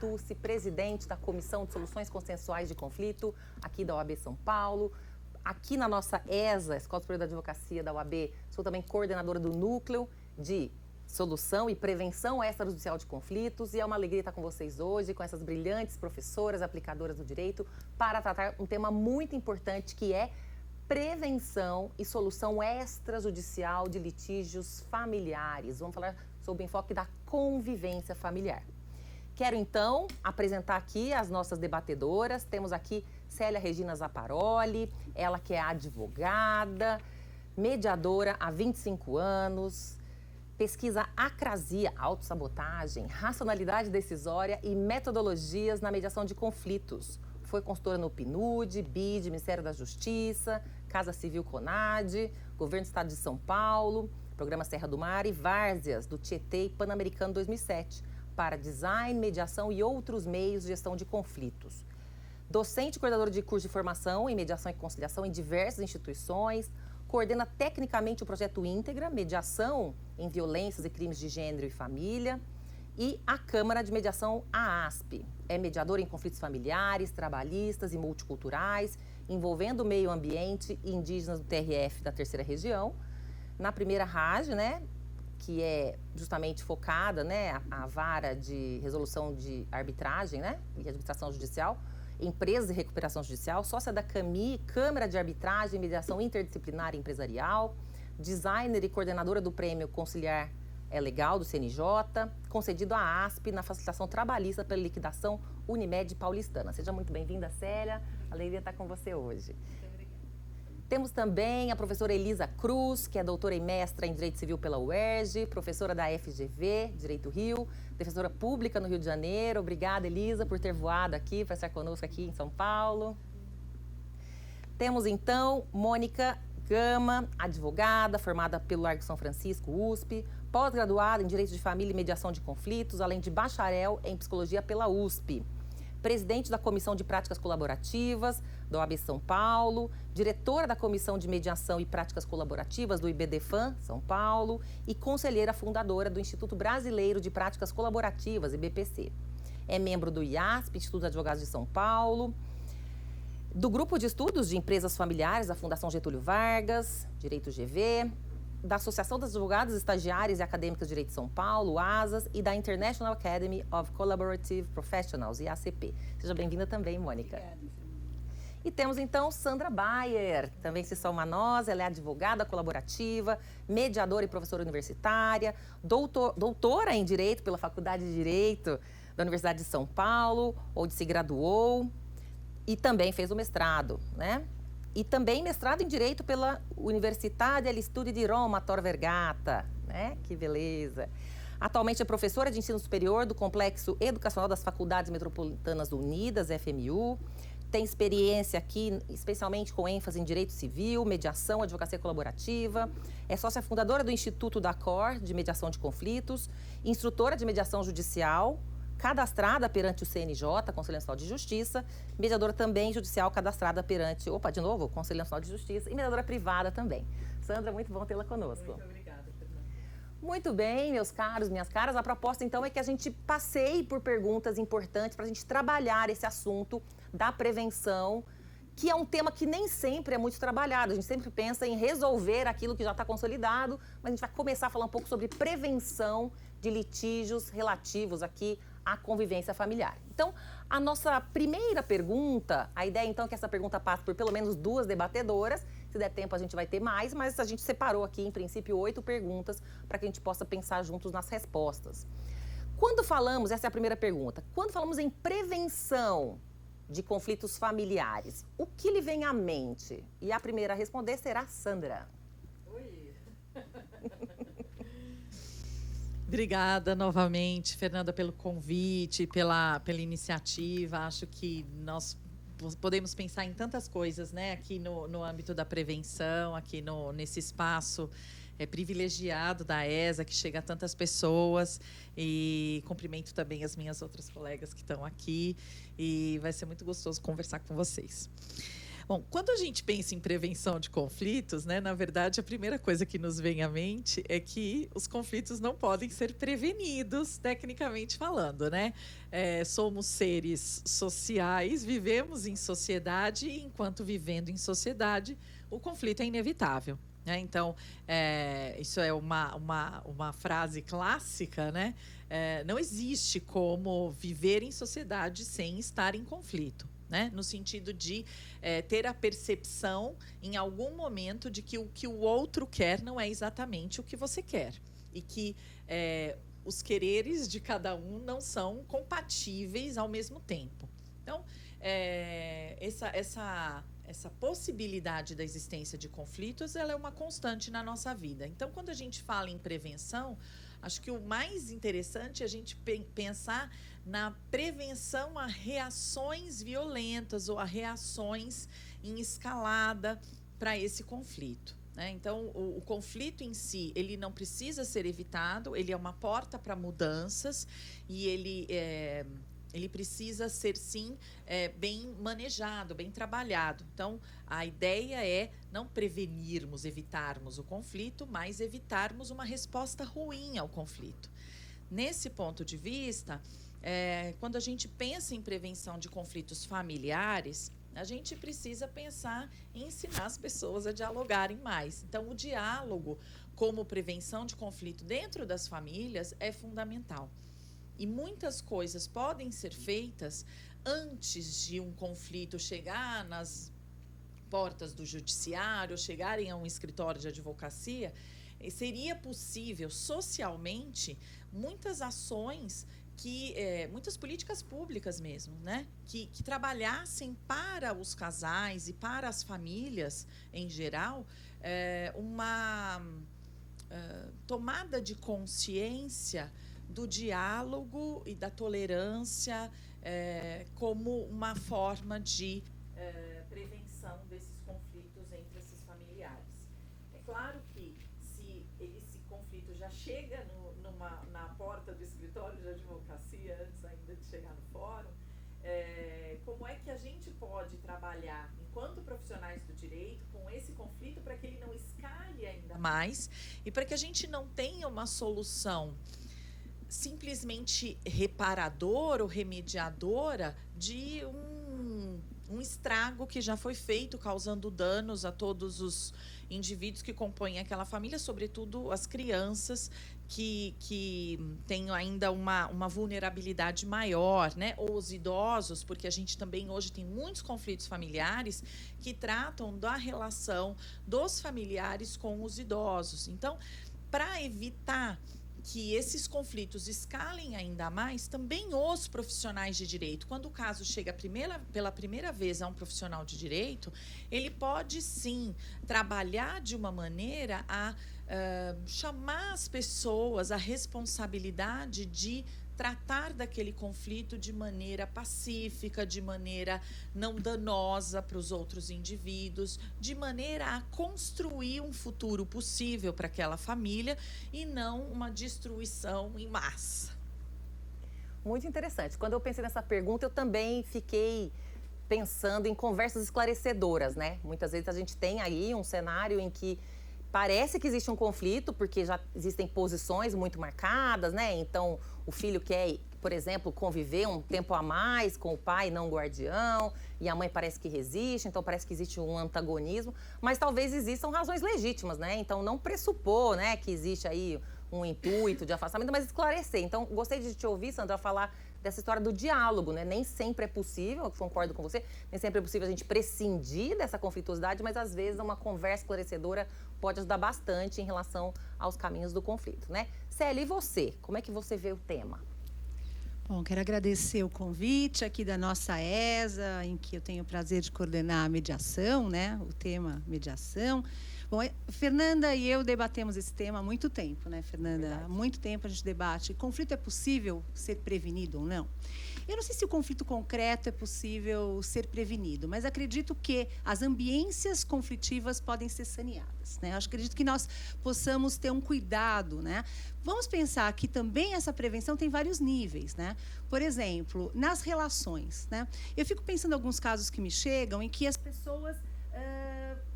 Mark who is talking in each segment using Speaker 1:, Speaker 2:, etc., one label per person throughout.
Speaker 1: Tucci, presidente da Comissão de Soluções Consensuais de Conflito, aqui da OAB São Paulo. Aqui na nossa ESA, Escola Superior da Advocacia da OAB, sou também coordenadora do Núcleo de Solução e Prevenção Extrajudicial de Conflitos. E é uma alegria estar com vocês hoje, com essas brilhantes professoras, aplicadoras do direito, para tratar um tema muito importante que é prevenção e solução extrajudicial de litígios familiares. Vamos falar sobre o enfoque da convivência familiar. Quero, então, apresentar aqui as nossas debatedoras. Temos aqui Célia Regina Zaparoli, ela que é advogada, mediadora há 25 anos, pesquisa acrasia, autossabotagem, racionalidade decisória e metodologias na mediação de conflitos. Foi consultora no PNUD, BID, Ministério da Justiça, Casa Civil CONAD, Governo do Estado de São Paulo, Programa Serra do Mar e Várzeas, do Tietê e Pan-Americano 2007, para design, mediação e outros meios de gestão de conflitos. Docente e coordenadora de curso de formação em mediação e conciliação em diversas instituições, coordena tecnicamente o projeto Íntegra, mediação em violências e crimes de gênero e família, e a Câmara de Mediação AASP. É mediadora em conflitos familiares, trabalhistas e multiculturais, envolvendo o meio ambiente e indígenas do TRF da Terceira Região. Na primeira RAGE, né, que é justamente focada, né, a vara de resolução de arbitragem, né, e administração judicial, empresas de recuperação judicial, sócia da CAMI, Câmara de Arbitragem e Mediação Interdisciplinar e Empresarial, designer e coordenadora do Prêmio Conciliar Legal do CNJ, concedido à ASP na facilitação trabalhista pela liquidação Unimed Paulistana. Seja muito bem-vinda, Célia. A alegria estar com você hoje. Temos também a professora Elisa Cruz, que é doutora e mestra em Direito Civil pela UERJ, professora da FGV, Direito Rio, defensora pública no Rio de Janeiro. Obrigada, Elisa, por ter voado aqui, para estar conosco aqui em São Paulo. Temos, então, Mônica Gama, advogada, formada pelo Largo São Francisco, USP, pós-graduada em Direito de Família e Mediação de Conflitos, além de bacharel em Psicologia pela USP. Presidente da Comissão de Práticas Colaborativas da OAB São Paulo, diretora da Comissão de Mediação e Práticas Colaborativas do IBDFAM São Paulo e conselheira fundadora do Instituto Brasileiro de Práticas Colaborativas, IBPC. É membro do IASP, Instituto de Advogados de São Paulo, do Grupo de Estudos de Empresas Familiares da Fundação Getúlio Vargas, Direito GV, da Associação das Advogadas Estagiárias e Acadêmicas de Direito de São Paulo, ASAS, e da International Academy of Collaborative Professionals, IACP. Seja bem-vinda também, Mônica.
Speaker 2: Obrigada.
Speaker 1: E temos, então, Sandra Bayer, também se soma a nós, ela é advogada colaborativa, mediadora e professora universitária, doutora em Direito pela Faculdade de Direito da Universidade de São Paulo, onde se graduou, e também fez o mestrado, né? E também mestrado em Direito pela Università degli Studi di Roma, Tor Vergata, né? Que beleza! Atualmente é professora de ensino superior do Complexo Educacional das Faculdades Metropolitanas Unidas, FMU. Tem experiência aqui, especialmente com ênfase em Direito Civil, Mediação, Advocacia Colaborativa. É sócia fundadora do Instituto da COR, de Mediação de Conflitos, instrutora de Mediação Judicial, cadastrada perante o CNJ, Conselho Nacional de Justiça, mediadora também judicial cadastrada perante, Conselho Nacional de Justiça, e mediadora privada também. Sandra, muito bom tê-la conosco.
Speaker 2: Muito obrigada, Fernanda.
Speaker 1: Muito bem, meus caros, minhas caras. A proposta, então, é que a gente passeie por perguntas importantes para a gente trabalhar esse assunto da prevenção, que é um tema que nem sempre é muito trabalhado. A gente sempre pensa em resolver aquilo que já está consolidado, mas a gente vai começar a falar um pouco sobre prevenção de litígios relativos aqui à convivência familiar. Então, a nossa primeira pergunta, a ideia então é que essa pergunta passe por pelo menos 2 debatedoras. Se der tempo a gente vai ter mais, mas a gente separou aqui, em princípio, 8 perguntas para que a gente possa pensar juntos nas respostas. Quando falamos, essa é a primeira pergunta, quando falamos em prevenção de conflitos familiares, o que lhe vem à mente? E a primeira a responder será Sandra.
Speaker 2: Oi! Obrigada novamente, Fernanda, pelo convite, pela iniciativa. Acho que nós podemos pensar em tantas coisas, né, aqui no âmbito da prevenção, aqui nesse espaço privilegiado da ESA, que chega a tantas pessoas. E cumprimento também as minhas outras colegas que estão aqui. E vai ser muito gostoso conversar com vocês. Bom, quando a gente pensa em prevenção de conflitos, né, na verdade, a primeira coisa que nos vem à mente é que os conflitos não podem ser prevenidos, tecnicamente falando, né? Somos seres sociais, vivemos em sociedade e, enquanto vivendo em sociedade, o conflito é inevitável. Então, isso é uma frase clássica, né? Não existe como viver em sociedade sem estar em conflito. Né? No sentido de ter a percepção, em algum momento, de que o que o outro quer não é exatamente o que você quer. E que os quereres de cada um não são compatíveis ao mesmo tempo. Então, essa possibilidade da existência de conflitos, ela é uma constante na nossa vida. Então, quando a gente fala em prevenção, acho que o mais interessante é a gente pensar na prevenção a reações violentas ou a reações em escalada para esse conflito. Né? Então, o conflito em si, ele não precisa ser evitado, ele é uma porta para mudanças e ele precisa ser, sim, bem manejado, bem trabalhado. Então, a ideia é não prevenirmos, evitarmos o conflito, mas evitarmos uma resposta ruim ao conflito. Nesse ponto de vista, quando a gente pensa em prevenção de conflitos familiares, a gente precisa pensar em ensinar as pessoas a dialogarem mais. Então, o diálogo como prevenção de conflito dentro das famílias é fundamental. E muitas coisas podem ser feitas antes de um conflito chegar nas portas do judiciário, chegarem a um escritório de advocacia. Seria possível, socialmente, muitas ações, muitas políticas públicas mesmo, né? que trabalhassem para os casais e para as famílias em geral, uma tomada de consciência do diálogo e da tolerância como uma forma de prevenção desses conflitos entre esses familiares. É claro que se esse conflito já chega na porta do escritório de advocacia, antes ainda de chegar no fórum, como é que a gente pode trabalhar, enquanto profissionais do direito, com esse conflito para que ele não escale ainda mais e para que a gente não tenha uma solução simplesmente reparadora ou remediadora de um estrago que já foi feito, causando danos a todos os indivíduos que compõem aquela família, sobretudo as crianças que têm ainda uma vulnerabilidade maior, né? Ou os idosos, porque a gente também hoje tem muitos conflitos familiares que tratam da relação dos familiares com os idosos. Então, para evitar que esses conflitos escalem ainda mais, também os profissionais de direito, quando o caso chega pela primeira vez a um profissional de direito, ele pode sim trabalhar de uma maneira a chamar as pessoas à responsabilidade de tratar daquele conflito de maneira pacífica, de maneira não danosa para os outros indivíduos, de maneira a construir um futuro possível para aquela família e não uma destruição em massa.
Speaker 1: Muito interessante. Quando eu pensei nessa pergunta, eu também fiquei pensando em conversas esclarecedoras, né? Muitas vezes a gente tem aí um cenário em que parece que existe um conflito, porque já existem posições muito marcadas, né? Então, o filho quer, por exemplo, conviver um tempo a mais com o pai não guardião, e a mãe parece que resiste, então parece que existe um antagonismo, mas talvez existam razões legítimas, né? Então, não pressupor, né, que existe aí um intuito de afastamento, mas esclarecer. Então, gostei de te ouvir, Sandra, falar dessa história do diálogo, né? Nem sempre é possível, eu concordo com você, nem sempre é possível a gente prescindir dessa conflituosidade, mas às vezes uma conversa esclarecedora pode ajudar bastante em relação aos caminhos do conflito, né? Célia, e você? Como é que você vê o tema?
Speaker 3: Bom, quero agradecer o convite aqui da nossa ESA, em que eu tenho o prazer de coordenar a mediação, né? O tema mediação, Bom, Fernanda e eu debatemos esse tema há muito tempo, né, Fernanda?
Speaker 1: Verdade.
Speaker 3: Há muito tempo a gente debate. Conflito é possível ser prevenido ou não? Eu não sei se o conflito concreto é possível ser prevenido, mas acredito que as ambiências conflitivas podem ser saneadas, né? Eu acredito que nós possamos ter um cuidado, né? Vamos pensar que também essa prevenção tem vários níveis, né? Por exemplo, nas relações, né? Eu fico pensando em alguns casos que me chegam em que as pessoas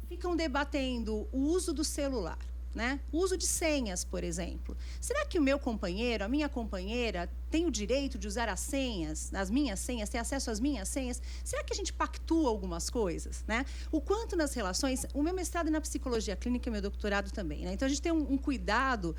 Speaker 3: ficam debatendo o uso do celular, né? O uso de senhas, por exemplo. Será que o meu companheiro, a minha companheira, tem o direito de usar as senhas, as minhas senhas, ter acesso às minhas senhas? Será que a gente pactua algumas coisas, né? O quanto nas relações... O meu mestrado é na psicologia clínica e meu doutorado também, né? Então, a gente tem um cuidado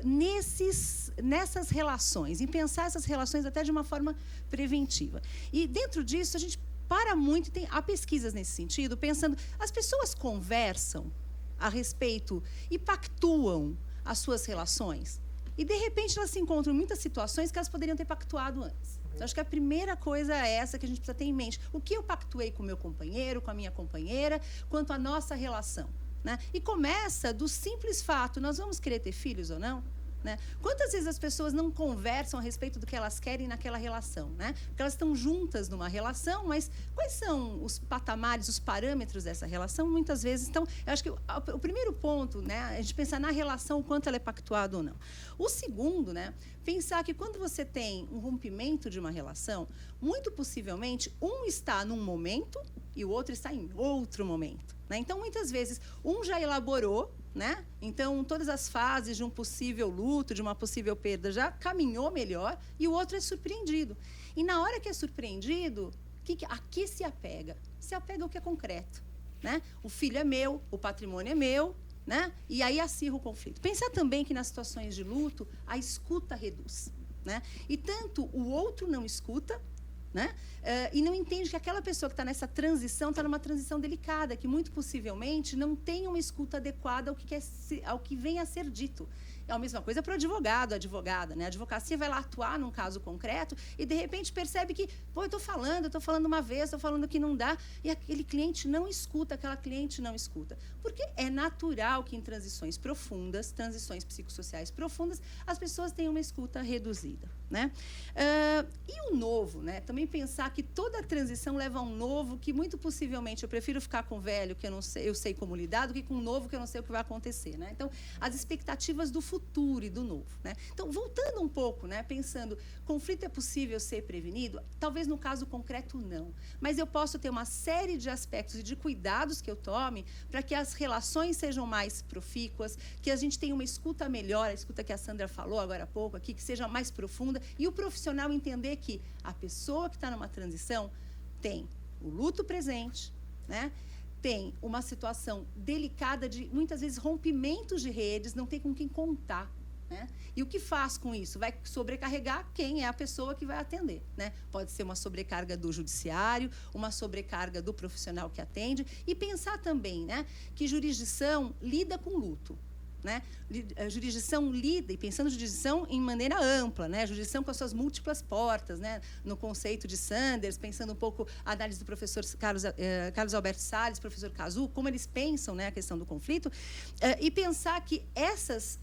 Speaker 3: nessas relações, em pensar essas relações até de uma forma preventiva. E, dentro disso, a gente para muito, há pesquisas nesse sentido, pensando, as pessoas conversam a respeito e pactuam as suas relações. E, de repente, elas se encontram em muitas situações que elas poderiam ter pactuado antes. Então, acho que a primeira coisa é essa que a gente precisa ter em mente. O que eu pactuei com o meu companheiro, com a minha companheira, quanto à nossa relação, né? E começa do simples fato, nós vamos querer ter filhos ou não? Né? Quantas vezes as pessoas não conversam a respeito do que elas querem naquela relação, né? Porque elas estão juntas numa relação, mas quais são os patamares, os parâmetros dessa relação? Muitas vezes, então, eu acho que o primeiro ponto, né, a gente pensar na relação, o quanto ela é pactuada ou não. O segundo, né, pensar que quando você tem um rompimento de uma relação, muito possivelmente um está num momento e o outro está em outro momento, né? Então, muitas vezes, um já elaborou, né? Então, todas as fases de um possível luto, de uma possível perda, já caminhou melhor e o outro é surpreendido. E na hora que é surpreendido, a que se apega? Se apega ao que é concreto, né? O filho é meu, o patrimônio é meu, né? E aí acirra o conflito. Pensar também que nas situações de luto, a escuta reduz, né? E tanto o outro não escuta, né? E não entende que aquela pessoa que está nessa transição está numa transição delicada, que muito possivelmente não tem uma escuta adequada ao que vem a ser dito. É a mesma coisa para o advogado, a advogada, né? A advocacia vai lá atuar num caso concreto e, de repente, percebe que, eu estou falando uma vez, estou falando que não dá, e aquele cliente não escuta, aquela cliente não escuta. Porque é natural que em transições profundas, transições psicossociais profundas, as pessoas tenham uma escuta reduzida, né? E o novo, né? Também pensar que toda transição leva a um novo que, muito possivelmente, eu prefiro ficar com o velho, que eu sei como lidar, do que com o novo, que eu não sei o que vai acontecer, né? Então, as expectativas do futuro e do novo, né? Então, voltando um pouco, né, pensando, conflito é possível ser prevenido? Talvez no caso concreto não, mas eu posso ter uma série de aspectos e de cuidados que eu tome para que as relações sejam mais profícuas, que a gente tenha uma escuta melhor, a escuta que a Sandra falou agora há pouco aqui, que seja mais profunda, e o profissional entender que a pessoa que está numa transição tem o luto presente, né? Tem uma situação delicada de, muitas vezes, rompimentos de redes, não tem com quem contar, né? E o que faz com isso? Vai sobrecarregar quem é a pessoa que vai atender, né? Pode ser uma sobrecarga do judiciário, uma sobrecarga do profissional que atende, e pensar também, né, que jurisdição lida com luto, né? A jurisdição lida, e pensando jurisdição em maneira ampla, né? A jurisdição com as suas múltiplas portas, né? No conceito de Sanders, pensando um pouco a análise do professor Carlos Alberto Salles, professor Cazu, como eles pensam, né, a questão do conflito, e pensar que essas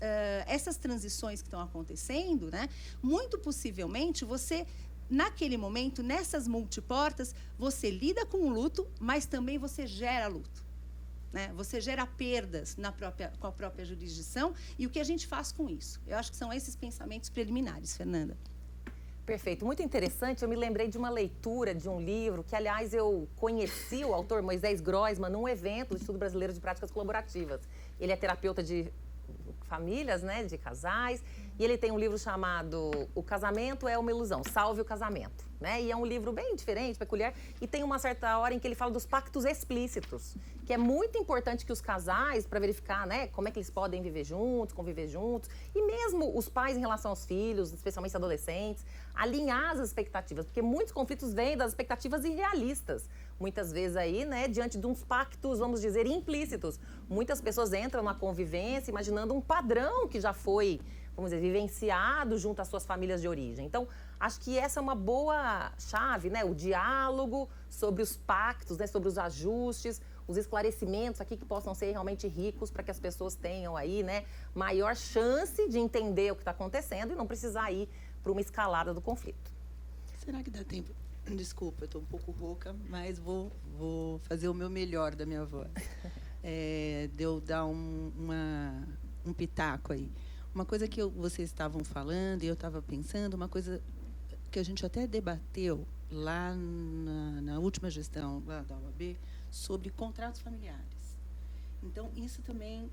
Speaker 3: transições que estão acontecendo, né, muito possivelmente você, naquele momento, nessas multiportas, você lida com o luto, mas também você gera luto, né? Você gera perdas com a própria jurisdição, e o que a gente faz com isso? Eu acho que são esses pensamentos preliminares, Fernanda.
Speaker 1: Perfeito, muito interessante. Eu me lembrei de uma leitura de um livro que, aliás, eu conheci o autor, Moisés Grossman, num evento do Instituto Brasileiro de Práticas Colaborativas. Ele é terapeuta de famílias, né, de casais, e ele tem um livro chamado O Casamento é uma Ilusão, Salve o Casamento, né? E é um livro bem diferente, peculiar, e tem uma certa hora em que ele fala dos pactos explícitos, que é muito importante que os casais, para verificar, né, como é que eles podem viver juntos, conviver juntos, e mesmo os pais em relação aos filhos, especialmente adolescentes, alinhar as expectativas, porque muitos conflitos vêm das expectativas irrealistas. Muitas vezes aí, né, diante de uns pactos, vamos dizer, implícitos. Muitas pessoas entram na convivência imaginando um padrão que já foi, vamos dizer, vivenciado junto às suas famílias de origem. Então, acho que essa é uma boa chave, né? O diálogo sobre os pactos, né? Sobre os ajustes, os esclarecimentos aqui que possam ser realmente ricos para que as pessoas tenham aí, né, maior chance de entender o que está acontecendo e não precisar ir para uma escalada do conflito.
Speaker 4: Será que dá tempo? Desculpa, eu estou um pouco rouca, mas vou fazer o meu melhor da minha voz. De eu dar um pitaco aí. Uma coisa que vocês estavam falando e eu estava pensando, uma coisa que a gente até debateu lá na última gestão lá da OAB, sobre contratos familiares. Então, isso também,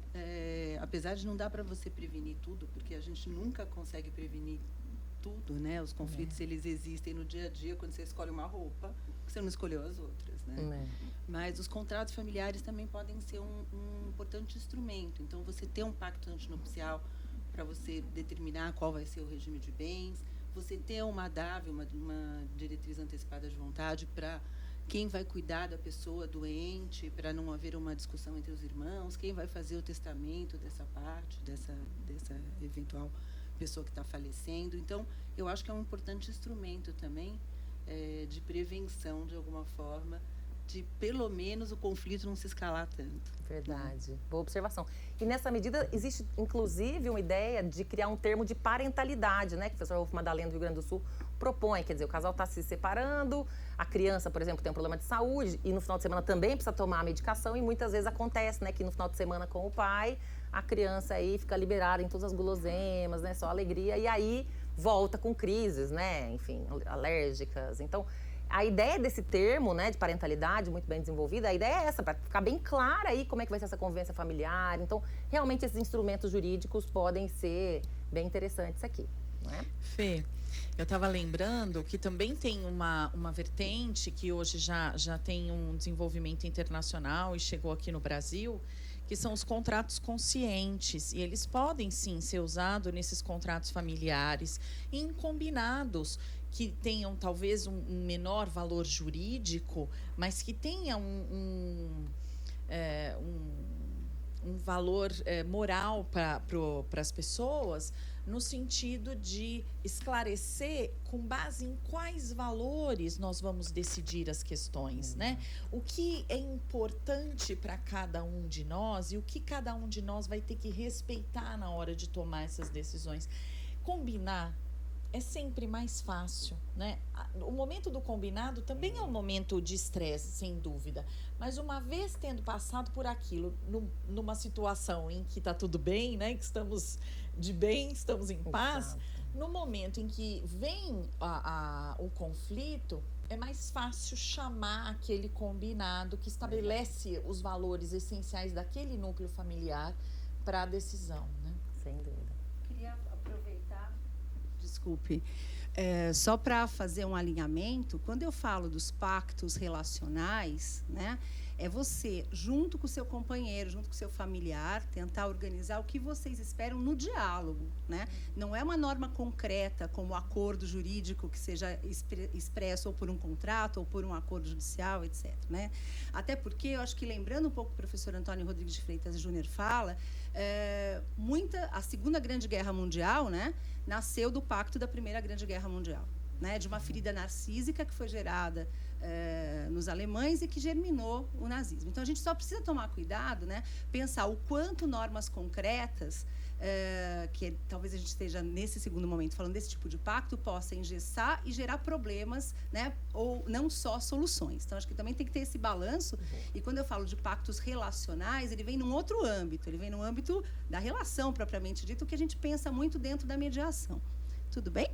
Speaker 4: apesar de não dar para você prevenir tudo, porque a gente nunca consegue prevenir tudo, né? Os conflitos, eles existem no dia a dia, quando você escolhe uma roupa, você não escolheu as outras, né? Mas os contratos familiares também podem ser um importante instrumento. Então, você ter um pacto antinupcial para você determinar qual vai ser o regime de bens, você ter uma DAV, uma diretriz antecipada de vontade, para quem vai cuidar da pessoa doente, para não haver uma discussão entre os irmãos, quem vai fazer o testamento dessa parte, dessa eventual pessoa que está falecendo. Então, eu acho que é um importante instrumento também de prevenção, de alguma forma, de, pelo menos, o conflito não se escalar tanto.
Speaker 1: Verdade. Boa observação. E nessa medida, existe, inclusive, uma ideia de criar um termo de parentalidade, né? Que o professor Rolf Madalena do Rio Grande do Sul propõe. Quer dizer, o casal está se separando, a criança, por exemplo, tem um problema de saúde e no final de semana também precisa tomar a medicação e muitas vezes acontece, né? Que no final de semana com o pai, a criança aí fica liberada em todas as guloseimas, né? Só alegria. E aí volta com crises, né? Enfim, alérgicas. Então, a ideia desse termo, né, de parentalidade muito bem desenvolvida, a ideia é essa, para ficar bem clara aí como é que vai ser essa convivência familiar. Então, realmente, esses instrumentos jurídicos podem ser bem interessantes aqui, não é?
Speaker 2: Fê, eu estava lembrando que também tem uma vertente que hoje já tem um desenvolvimento internacional e chegou aqui no Brasil, que são os contratos conscientes. E eles podem, sim, ser usados nesses contratos familiares, em combinados, que tenham talvez um menor valor jurídico, mas que tenha um valor moral para as pessoas, no sentido de esclarecer com base em quais valores nós vamos decidir as questões, né? O que é importante para cada um de nós e o que cada um de nós vai ter que respeitar na hora de tomar essas decisões. Combinar é sempre mais fácil, né? O momento do combinado também é um momento de estresse, sem dúvida. Mas uma vez tendo passado por aquilo, numa situação em que está tudo bem, né? Que estamos de bem, estamos em paz. Exato. No momento em que vem o conflito, é mais fácil chamar aquele combinado que estabelece os valores essenciais daquele núcleo familiar para a decisão, né?
Speaker 1: Sem dúvida.
Speaker 3: Queria aproveitar... Desculpe. Só para fazer um alinhamento, quando eu falo dos pactos relacionais, né, é você, junto com o seu companheiro, junto com o seu familiar, tentar organizar o que vocês esperam no diálogo, né? Não é uma norma concreta, como acordo jurídico que seja expresso ou por um contrato ou por um acordo judicial, etc., né? Até porque, eu acho que, lembrando um pouco o professor Antônio Rodrigues de Freitas Júnior fala, a Segunda Grande Guerra Mundial, né, nasceu do pacto da Primeira Grande Guerra Mundial, né, de uma ferida narcísica que foi gerada nos alemães e que germinou o nazismo. Então, a gente só precisa tomar cuidado, né, pensar o quanto normas concretas, que talvez a gente esteja, nesse segundo momento, falando desse tipo de pacto, possa engessar e gerar problemas, né, ou não só soluções. Então, acho que também tem que ter esse balanço. E quando eu falo de pactos relacionais, ele vem num outro âmbito, ele vem no âmbito da relação propriamente dito, que a gente pensa muito dentro da mediação. Tudo bem?